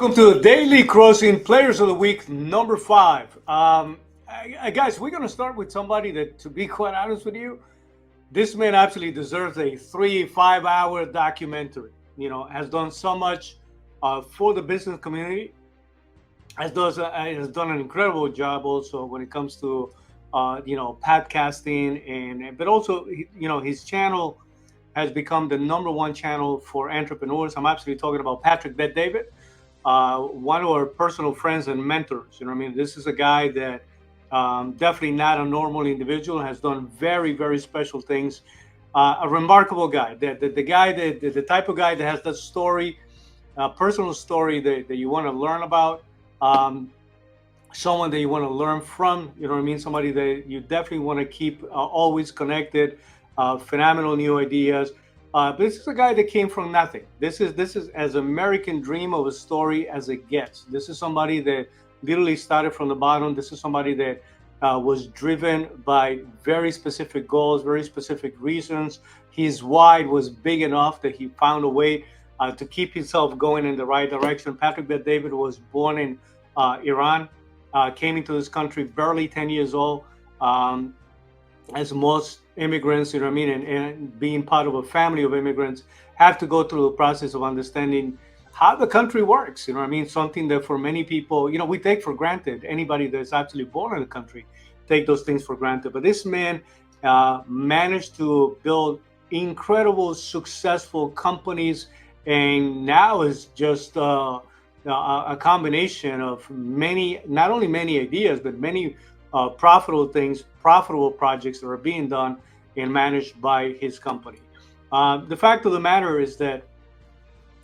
Welcome to Daily Crossing Players of the Week number 5. Guys, we're going to start with somebody that, to be quite honest with you, this man absolutely deserves a 3-5 hour documentary. Has done so much for the business community. Has done an incredible job also when it comes to podcasting, but also his channel has become the number one channel for entrepreneurs. I'm absolutely talking about Patrick Betdavid, one of our personal friends and mentors. This is a guy that definitely not a normal individual, has done very, very special things. A remarkable guy. The type of guy that has that story, personal story that you want to learn about. Someone that you want to learn from, somebody that you definitely want to keep always connected, phenomenal new ideas. But this is a guy that came from nothing. This is as American dream of a story as it gets. This is somebody that literally started from the bottom. This is somebody that was driven by very specific goals, very specific reasons. His why was big enough that he found a way to keep himself going in the right direction. Patrick Betdavid was born in Iran, came into this country barely 10 years old, as most immigrants, and being part of a family of immigrants, have to go through the process of understanding how the country works. Something that for many people, we take for granted. Anybody that's actually born in the country take those things for granted. But this man managed to build incredible, successful companies, and now is just a combination of many, not only many ideas, but many profitable things, profitable projects that are being done and managed by his company. The fact of the matter is that,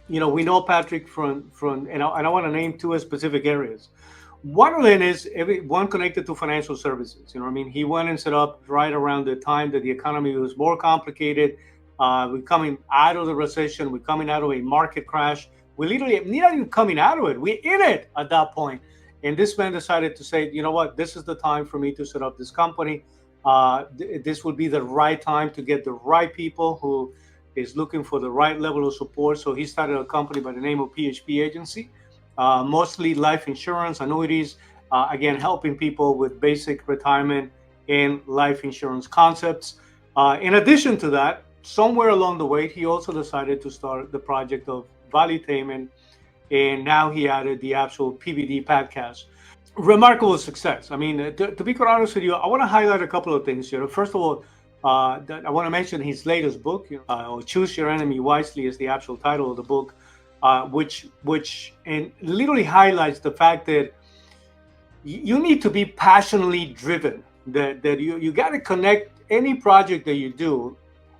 we know Patrick from and I want to name two specific areas. One of them is one connected to financial services. He went and set up right around the time that the economy was more complicated. We're coming out of the recession. We're coming out of a market crash. We literally not even coming out of it. We're in it at that point. And this man decided to say, you know what, this is the time for me to set up this company. This would be the right time to get the right people who is looking for the right level of support. So he started a company by the name of PHP Agency, mostly life insurance, annuities, again, helping people with basic retirement and life insurance concepts. In addition to that, somewhere along the way, he also decided to start the project of valuetainment, and now he added the actual PVD podcast. Remarkable success. To be quite honest with you, I want to highlight a couple of things here. First of all, I want to mention his latest book, "Choose Your Enemy Wisely" is the actual title of the book, which and literally highlights the fact that you need to be passionately driven. That you got to connect any project that you do.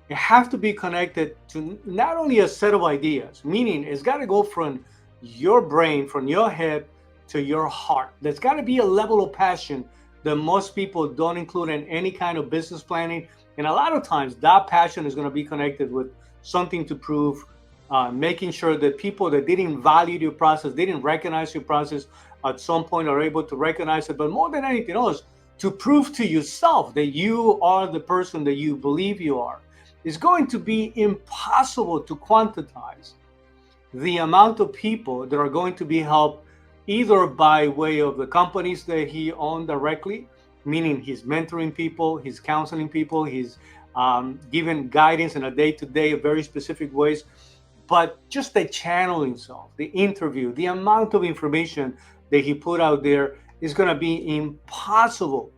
You have to be connected to not only a set of ideas, meaning it's got to go from your brain, from your head to your heart. There's got to be a level of passion that most people don't include in any kind of business planning. And a lot of times that passion is going to be connected with something to prove, making sure that people that didn't value your process, didn't recognize your process at some point are able to recognize it. But more than anything else, to prove to yourself that you are the person that you believe you are. It's going to be impossible to quantize the amount of people that are going to be helped either by way of the companies that he owned directly, meaning he's mentoring people, he's counseling people, he's giving guidance in a day-to-day of very specific ways, but just the channel himself, the interview, the amount of information that he put out there is going to be impossible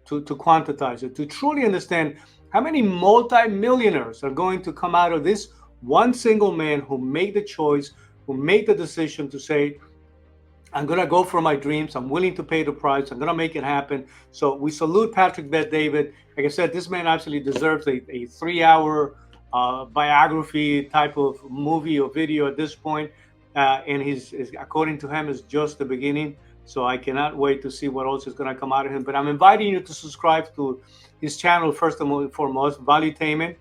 to quantize it, to truly understand how many multi-millionaires are going to come out of this one single man who made the choice, who made the decision to say, I'm going to go for my dreams. I'm willing to pay the price. I'm going to make it happen. So we salute Patrick Betdavid. Like I said, this man absolutely deserves a 3-hour biography type of movie or video at this point. And according to him, is just the beginning. So I cannot wait to see what else is going to come out of him. But I'm inviting you to subscribe to his channel, first and foremost, Valuetainment,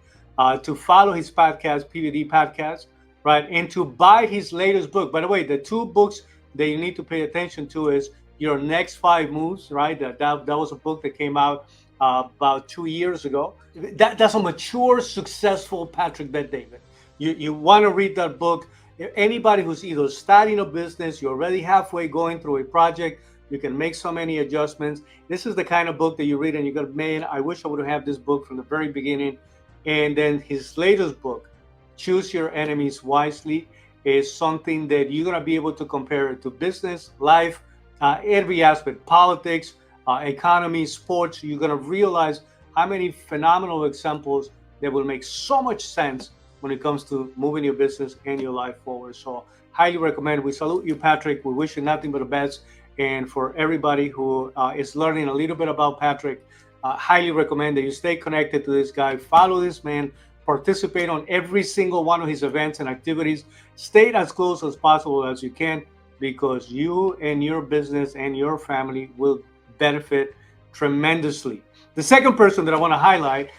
to follow his podcast, PVD Podcast, right? And to buy his latest book. By the way, the two books that you need to pay attention to is Your Next 5 Moves, right? That was a book that came out about 2 years ago. That's a mature, successful Patrick Betdavid. You want to read that book. Anybody who's either starting a business, you're already halfway going through a project, you can make so many adjustments. This is the kind of book that you read and you go, man, I wish I would have this book from the very beginning. And then his latest book, Choose Your Enemies Wisely, is something that you're going to be able to compare it to business, life, every aspect, politics, economy, sports. You're going to realize how many phenomenal examples that will make so much sense when it comes to moving your business and your life forward. So highly recommend. We salute you, Patrick. We wish you nothing but the best. And for everybody who is learning a little bit about Patrick, highly recommend that you stay connected to this guy. Follow this man. Participate on every single one of his events and activities. Stay as close as possible as you can, because you and your business and your family will benefit tremendously. The second person that I want to highlight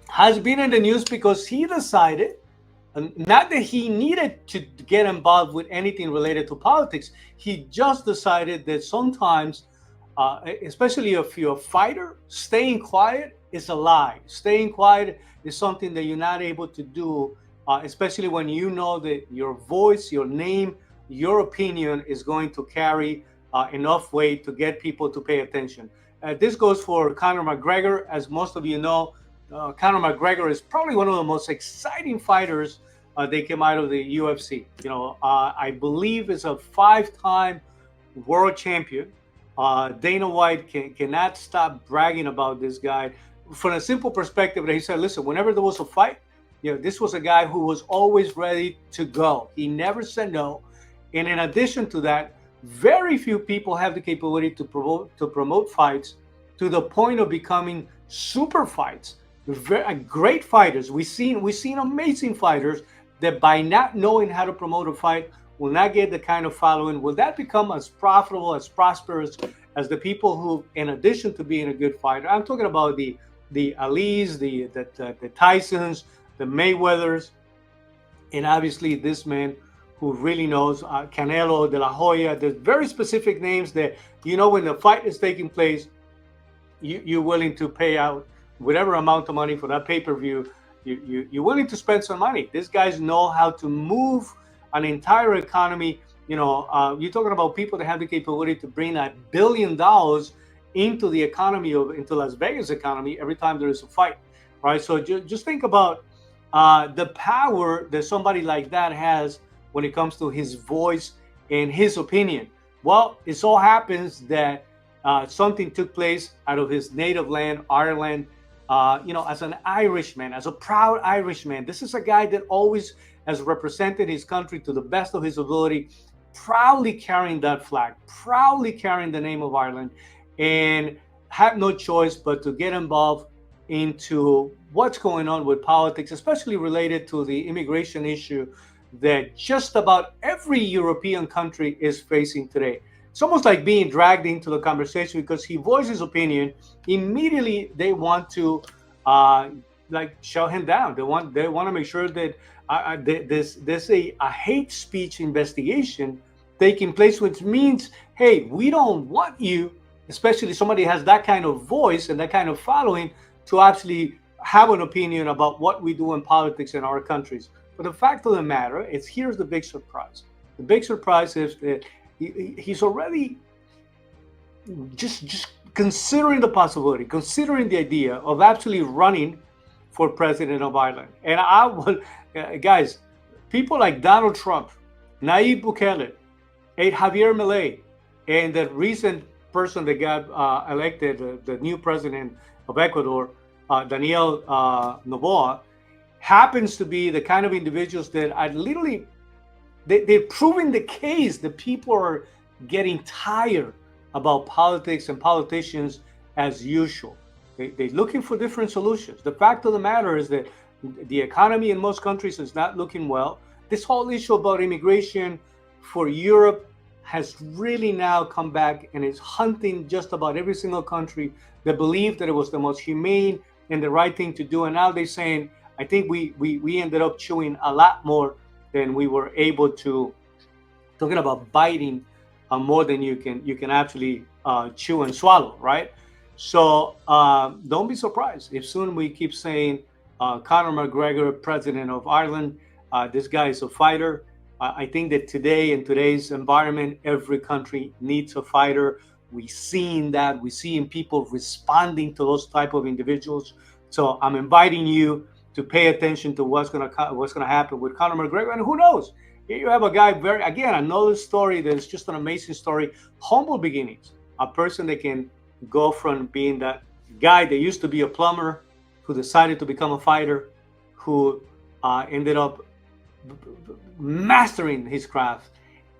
has been in the news because he decided, not that he needed to get involved with anything related to politics. He just decided that sometimes, especially if you're a fighter, staying quiet is a lie. Staying quiet is something that you're not able to do, especially when you know that your voice, your name, your opinion is going to carry enough weight to get people to pay attention. This goes for Conor McGregor. As most of you know, Conor McGregor is probably one of the most exciting fighters. They came out of the UFC. I believe is a 5-time world champion. Dana White cannot stop bragging about this guy from a simple perspective that he said, listen, whenever there was a fight, this was a guy who was always ready to go. He never said no. And in addition to that, very few people have the capability to promote fights to the point of becoming super fights. Great fighters. We've seen amazing fighters that by not knowing how to promote a fight will not get the kind of following. Will that become as profitable, as prosperous as the people who, in addition to being a good fighter, I'm talking about the Alis, the Tysons, the Mayweathers, and obviously this man who really knows, Canelo, De La Hoya. There's very specific names that, when the fight is taking place, you're willing to pay out whatever amount of money for that pay-per-view. You're willing to spend some money. These guys know how to move an entire economy. You're talking about people that have the capability to bring $1 billion into the economy, into Las Vegas economy every time there is a fight, right? So just think about the power that somebody like that has when it comes to his voice and his opinion. Well, it so happens that something took place out of his native land, Ireland. As an Irishman, as a proud Irishman, this is a guy that always has represented his country to the best of his ability, proudly carrying that flag, proudly carrying the name of Ireland, and had no choice but to get involved into what's going on with politics, especially related to the immigration issue that just about every European country is facing today. It's almost like being dragged into the conversation because he voiced his opinion. Immediately, they want to shut him down. They want to make sure that there's a hate speech investigation taking place, which means, hey, we don't want you, especially somebody who has that kind of voice and that kind of following, to actually have an opinion about what we do in politics in our countries. But the fact of the matter is, here's the big surprise. The big surprise is that he's already just considering the possibility, considering the idea of actually running for president of Ireland. And I will, guys, people like Donald Trump, Nayib Bukele, Javier Milei, and the recent person that got elected, the new president of Ecuador, Daniel Noboa, happens to be the kind of individuals that I literally, they're proving the case that people are getting tired about politics and politicians as usual. They're looking for different solutions. The fact of the matter is that the economy in most countries is not looking well. This whole issue about immigration for Europe has really now come back and is hunting just about every single country that believed that it was the most humane and the right thing to do. And now they're saying, I think we ended up chewing a lot more than we were able to, talking about biting more than you can actually chew and swallow, right? So don't be surprised if soon we keep saying Conor McGregor, president of Ireland. This guy is a fighter. I think that today, in today's environment, every country needs a fighter. We seeing that. We seeing people responding to those type of individuals. So I'm inviting you to pay attention to what's gonna happen with Conor McGregor. And who knows? Here you have a guy, very again, another story that is just an amazing story. Humble beginnings. A person that can go from being that guy that used to be a plumber, who decided to become a fighter, who ended up mastering his craft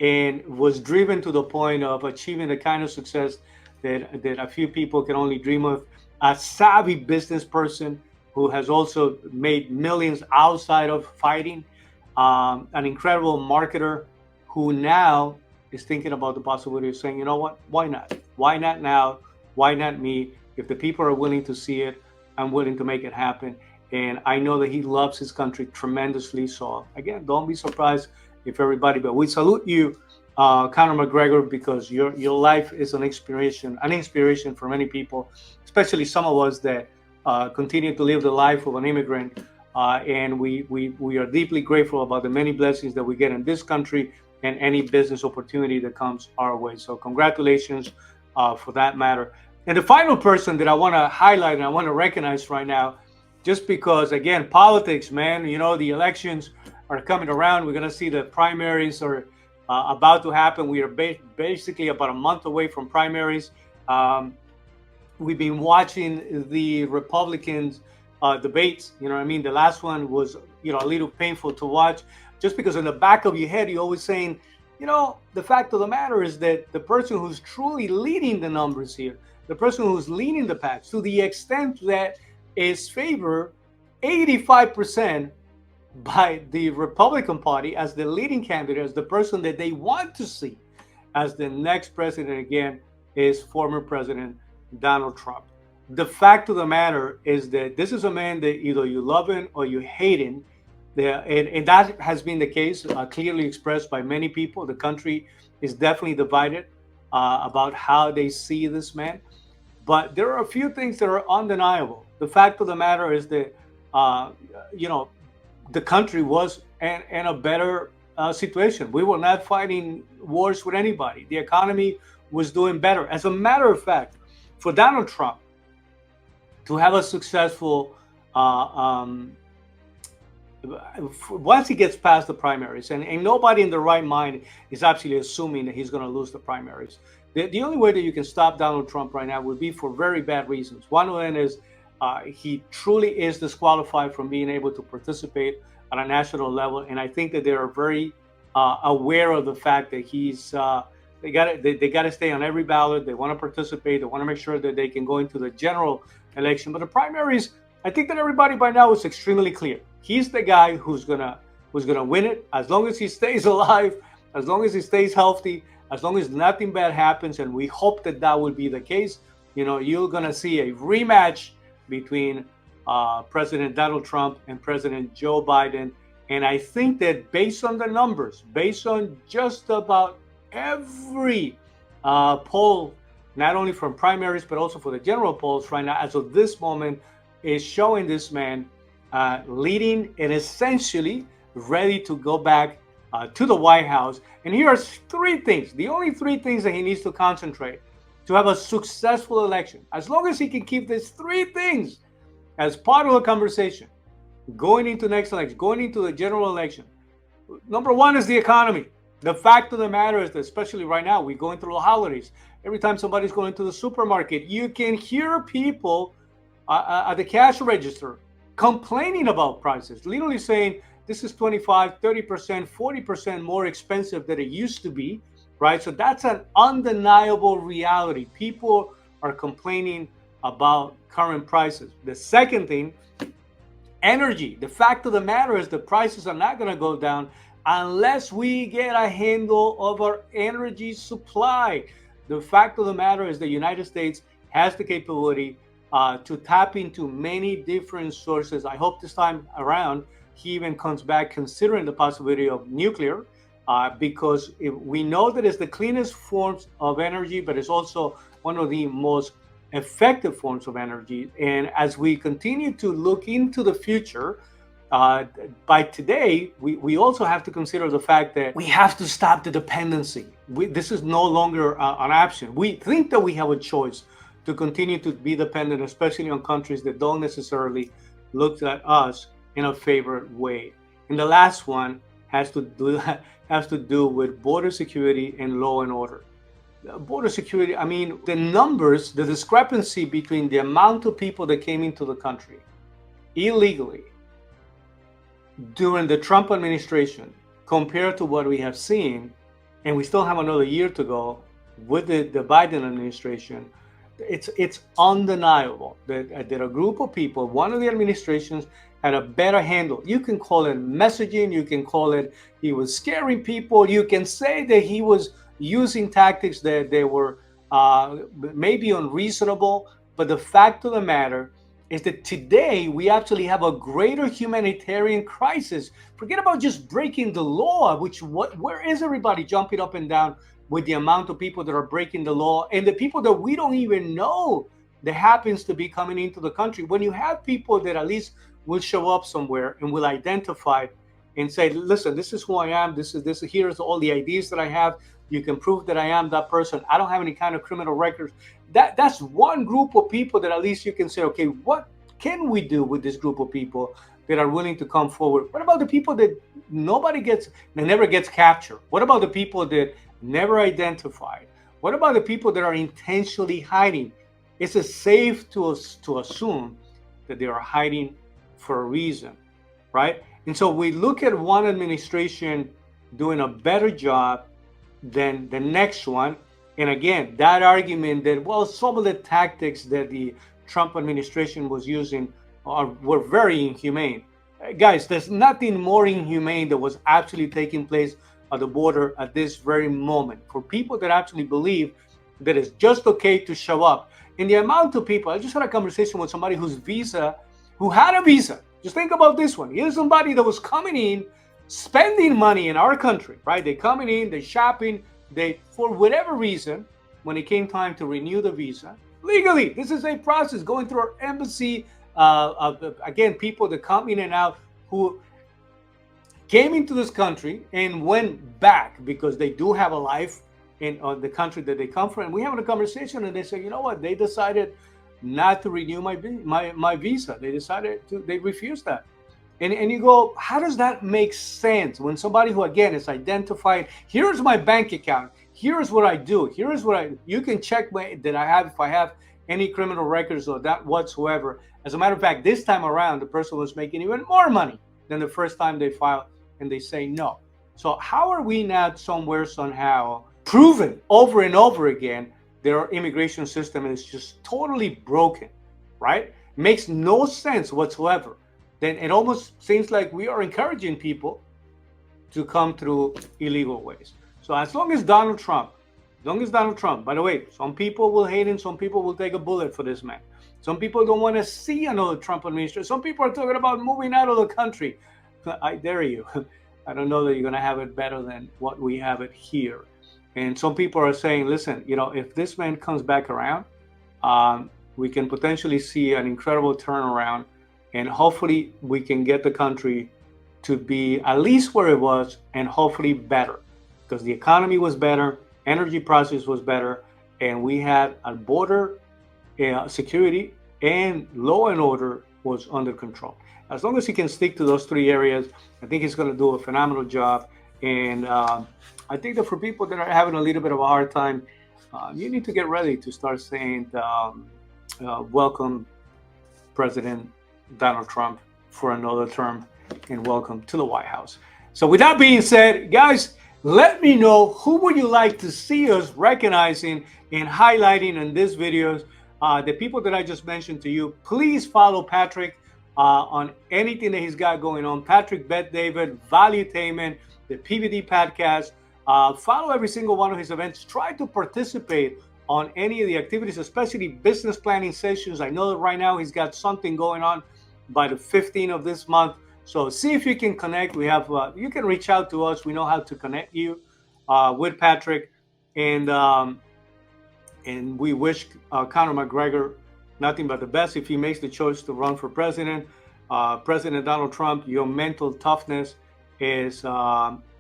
and was driven to the point of achieving the kind of success that a few people can only dream of. A savvy business person who has also made millions outside of fighting, an incredible marketer who now is thinking about the possibility of saying, you know what, why not? Why not now? Why not me? If the people are willing to see it, I'm willing to make it happen. And I know that he loves his country tremendously. So again, don't be surprised if everybody, but we salute you, Conor McGregor, because your life is an inspiration for many people, especially some of us that continue to live the life of an immigrant. And we are deeply grateful about the many blessings that we get in this country and any business opportunity that comes our way. So congratulations for that matter. And the final person that I want to highlight and I want to recognize right now, just because, again, politics, man, the elections are coming around. We're going to see the primaries are about to happen. We are basically about a month away from primaries. We've been watching the Republicans debates. You know what I mean? The last one was, a little painful to watch, just because in the back of your head, you're always saying, the fact of the matter is that the person who's truly leading the numbers here, the person who's leading the patch, to the extent that is favored 85% by the Republican Party as the leading candidate, as the person that they want to see as the next president again, is former President Donald Trump. The fact of the matter is that this is a man that either you love him or you hate him. And that has been the case, clearly expressed by many people. The country is definitely divided about how they see this man. But there are a few things that are undeniable. The fact of the matter is that, the country was in a better situation. We were not fighting wars with anybody. The economy was doing better. As a matter of fact, for Donald Trump to have a successful, once he gets past the primaries, and nobody in the right mind is actually assuming that he's going to lose the primaries. The only way that you can stop Donald Trump right now would be for very bad reasons. One of them is he truly is disqualified from being able to participate on a national level, and I think that they are very aware of the fact that they got to stay on every ballot. They want to participate. They want to make sure that they can go into the general election. But the primaries, I think that everybody by now is extremely clear. He's the guy who's gonna win it as long as he stays alive, as long as he stays healthy, as long as nothing bad happens, and we hope that that will be the case. You're gonna see a rematch between President Donald Trump and President Joe Biden. And I think that based on the numbers, based on just about every poll, not only from primaries, but also for the general polls right now, as of this moment, is showing this man leading and essentially ready to go back to the White House. And here are three things, the only three things that he needs to concentrate to have a successful election. As long as he can keep these three things as part of the conversation, going into next election, going into the general election. Number one is the economy. The fact of the matter is that, especially right now, we're going through the holidays. Every time somebody's going to the supermarket, you can hear people at the cash register complaining about prices, literally saying this is 25, 30%, 40% more expensive than it used to be, right? So that's an undeniable reality. People are complaining about current prices. The second thing, energy. The fact of the matter is the prices are not going to go down unless we get a handle of our energy supply. The fact of the matter is the United States has the capability to tap into many different sources. I hope this time around he even comes back considering the possibility of nuclear, because we know that it's the cleanest forms of energy, but it's also one of the most effective forms of energy. And as we continue to look into the future, uh, by today, we also have to consider the fact that we have to stop the dependency. This is no longer an option. We think that we have a choice to continue to be dependent, especially on countries that don't necessarily look at us in a favored way. And the last one has to do has to do with border security and law and order. Border security, I mean, the numbers, the discrepancy between the amount of people that came into the country illegally during the Trump administration compared to what we have seen, and we still have another year to go with the Biden administration, it's undeniable that a group of people, one of the administrations, had a better handle. You can call it messaging, you can call it he was scaring people, you can say that he was using tactics that they were maybe unreasonable, but the fact of the matter is that today we actually have a greater humanitarian crisis. Forget about just breaking the law, where is everybody jumping up and down with the amount of people that are breaking the law and the people that we don't even know that happens to be coming into the country. When you have people that at least will show up somewhere and will identify and say, listen, this is who I am, here's all the ideas that I have, you can prove that I am that person, I don't have any kind of criminal records. That's one group of people that at least you can say, okay, what can we do with this group of people that are willing to come forward? What about the people that never gets captured? What about the people that never identified? What about the people that are intentionally hiding? It's safe to assume that they are hiding for a reason, right? And so we look at one administration doing a better job than the next one. And again, that argument that, well, some of the tactics that the Trump administration was using were very inhumane. Guys, there's nothing more inhumane that was actually taking place at the border at this very moment. For people that actually believe that it's just okay to show up. And the amount of people, I just had a conversation with somebody who had a visa. Just think about this one. Here's somebody that was coming in, spending money in our country, right? They're coming in, they're shopping, for whatever reason, when it came time to renew the visa, legally, this is a process going through our embassy. Again, people that come in and out who came into this country and went back because they do have a life in the country that they come from. And we having a conversation and they say, you know what? They decided not to renew my visa. They refused that. And you go, how does that make sense when somebody who, again, is identified, here's my bank account, here's what I do, you can check that I have, if I have any criminal records or that whatsoever. As a matter of fact, this time around, the person was making even more money than the first time they filed, and they say no. So how are we not somehow proven over and over again that our immigration system is just totally broken, right? Makes no sense whatsoever. Then it almost seems like we are encouraging people to come through illegal ways. So as long as Donald Trump, by the way, some people will hate him, some people will take a bullet for this man. Some people don't want to see another Trump administration. Some people are talking about moving out of the country. I dare you. I don't know that you're going to have it better than what we have it here. And some people are saying, listen, if this man comes back around, we can potentially see an incredible turnaround. And hopefully we can get the country to be at least where it was and hopefully better, because the economy was better, energy prices was better, and we had a border security and law and order was under control. As long as he can stick to those three areas, I think he's going to do a phenomenal job. And I think that for people that are having a little bit of a hard time, you need to get ready to start saying, welcome, President Donald Trump, for another term, and welcome to the White House. So with that being said, guys, let me know who would you like to see us recognizing and highlighting in these videos. The people that I just mentioned to you, please follow Patrick on anything that he's got going on. Patrick Betdavid, Valuetainment, the PVD podcast. Follow every single one of his events. Try to participate on any of the activities, especially business planning sessions. I know that right now he's got something going on by the 15th of this month. So see if you can connect. We have, you can reach out to us. We know how to connect you with Patrick. And we wish Conor McGregor nothing but the best if he makes the choice to run for president. President Donald Trump, your mental toughness is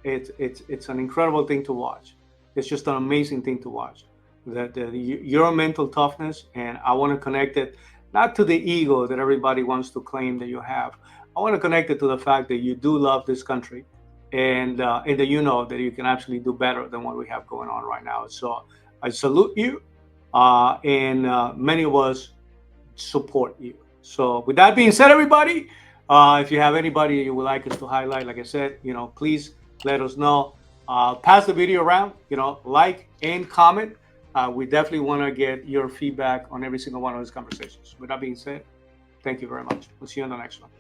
it's an incredible thing to watch. It's just an amazing thing to watch. Your mental toughness, and I want to connect it not to the ego that everybody wants to claim that you have. I want to connect it to the fact that you do love this country, and that you know that you can actually do better than what we have going on right now. So I salute you, and many of us support you. So with that being said, everybody, if you have anybody you would like us to highlight, like I said, please let us know. Pass the video around, like and comment. We definitely want to get your feedback on every single one of those conversations. With that being said, thank you very much. We'll see you on the next one.